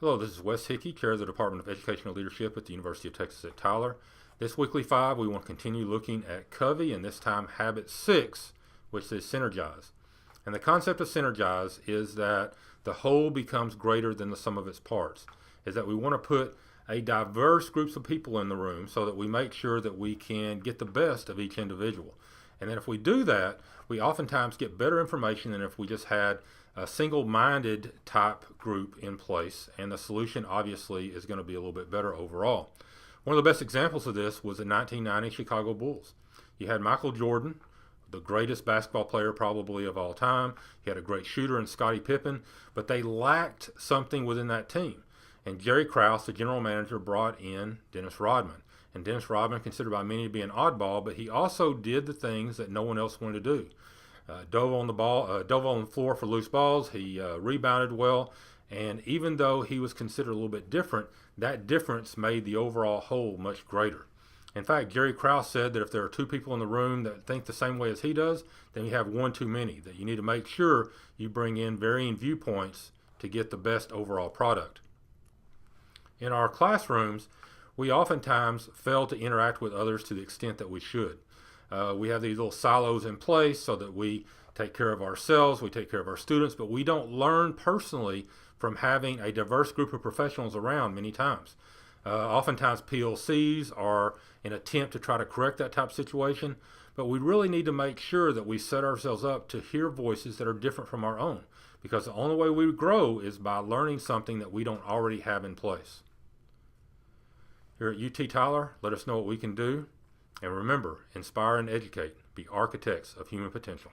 Hello, this is Wes Hickey, Chair of the Department of Educational Leadership at the University of Texas at Tyler. This weekly 5, we want to continue looking at Covey, and this time habit 6, which is Synergize. And the concept of Synergize is that the whole becomes greater than the sum of its parts, is that we want to put a diverse groups of people in the room so that we make sure that we can get the best of each individual. And then if we do that, we oftentimes get better information than if we just had a single-minded type group in place, and the solution obviously is going to be a little bit better overall. One of the best examples of this was the 1990 Chicago Bulls. You had Michael Jordan, the greatest basketball player probably of all time. He had a great shooter in Scottie Pippen, but they lacked something within that team. And Jerry Krause, the general manager, brought in Dennis Rodman. And Dennis Rodman, considered by many to be an oddball, but he also did the things that no one else wanted to do. Dove on the floor for loose balls. He rebounded well, and even though he was considered a little bit different, that difference made the overall whole much greater. In fact, Jerry Krause said that if there are two people in the room that think the same way as he does, then you have one too many, that you need to make sure you bring in varying viewpoints to get the best overall product. In our classrooms, we oftentimes fail to interact with others to the extent that we should. We have these little silos in place so that we take care of ourselves, we take care of our students, but we don't learn personally from having a diverse group of professionals around many times. Oftentimes PLCs are an attempt to try to correct that type of situation, but we really need to make sure that we set ourselves up to hear voices that are different from our own, because the only way we grow is by learning something that we don't already have in place. Here at UT Tyler, let us know what we can do. And remember, inspire and educate. Be architects of human potential.